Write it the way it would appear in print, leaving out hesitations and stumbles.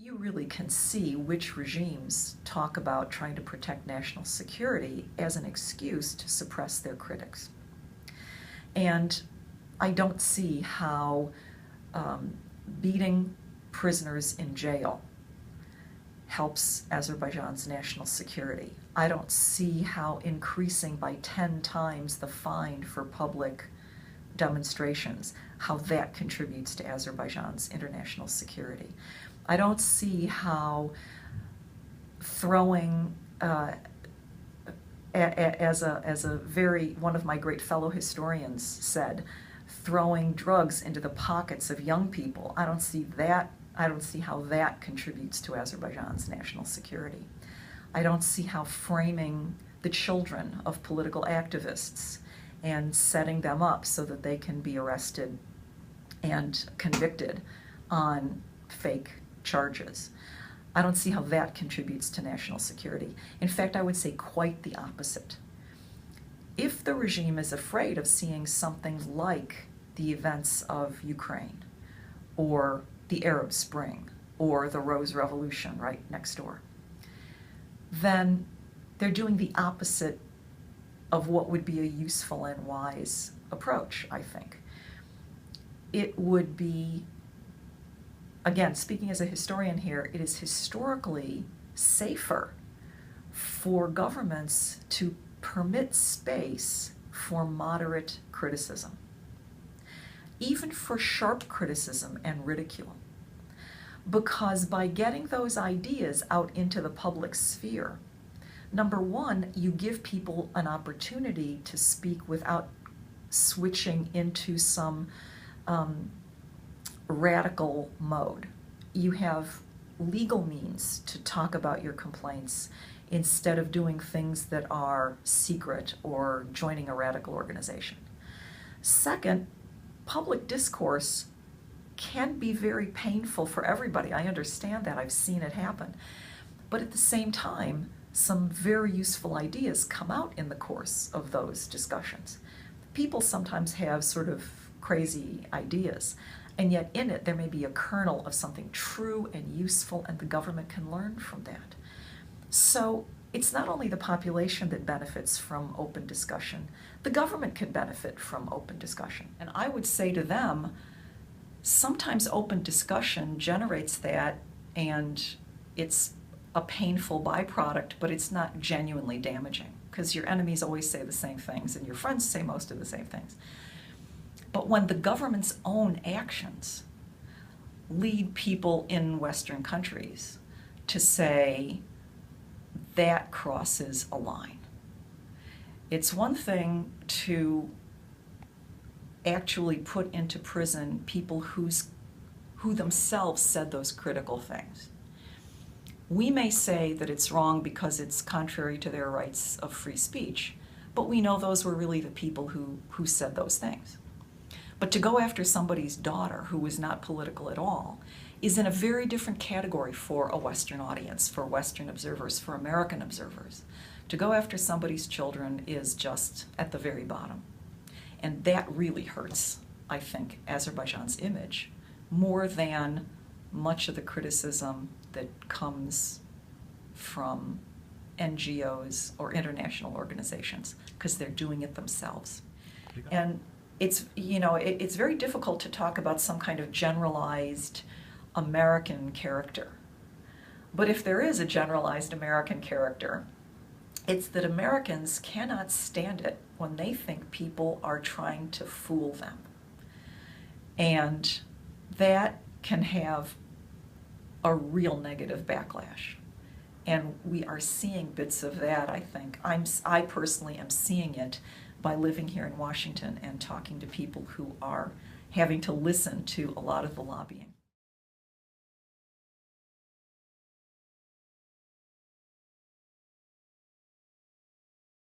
You really can see which regimes talk about trying to protect national security as an excuse to suppress their critics. And I don't see how beating prisoners in jail helps Azerbaijan's national security. I don't see how increasing by 10 times the fine for public demonstrations, how that contributes to Azerbaijan's international security. I don't see how throwing, as a very, one of my great fellow historians said, throwing drugs into the pockets of young people, I don't see how that contributes to Azerbaijan's national security. I don't see how framing the children of political activists and setting them up so that they can be arrested and convicted on fake charges. I don't see how that contributes to national security. In fact, I would say quite the opposite. If the regime is afraid of seeing something like the events of Ukraine or the Arab Spring or the Rose Revolution right next door, then they're doing the opposite of what would be a useful and wise approach, I think. It would be, again, speaking as a historian here, it is historically safer for governments to permit space for moderate criticism, even for sharp criticism and ridicule. Because by getting those ideas out into the public sphere, number one, you give people an opportunity to speak without switching into some radical mode. You have legal means to talk about your complaints instead of doing things that are secret or joining a radical organization. Second, public discourse can be very painful for everybody. I understand that. I've seen it happen. But at the same time, some very useful ideas come out in the course of those discussions. People sometimes have sort of crazy ideas, and yet in it there may be a kernel of something true and useful, and the government can learn from that. So it's not only the population that benefits from open discussion, the government can benefit from open discussion. And I would say to them, sometimes open discussion generates that, and it's a painful byproduct, but it's not genuinely damaging, because your enemies always say the same things and your friends say most of the same things. But when the government's own actions lead people in Western countries to say that crosses a line, it's one thing to actually put into prison people who themselves said those critical things. We may say that it's wrong because it's contrary to their rights of free speech, but we know those were really the people who said those things. But to go after somebody's daughter who was not political at all is in a very different category for a Western audience, for Western observers, for American observers. To go after somebody's children is just at the very bottom. And that really hurts, I think, Azerbaijan's image more than much of the criticism that comes from NGOs or international organizations, because they're doing it themselves. And it's, it's very difficult to talk about some kind of generalized American character. But if there is a generalized American character, it's that Americans cannot stand it when they think people are trying to fool them. And that can have a real negative backlash. And we are seeing bits of that, I think. I personally am seeing it by living here in Washington and talking to people who are having to listen to a lot of the lobbying.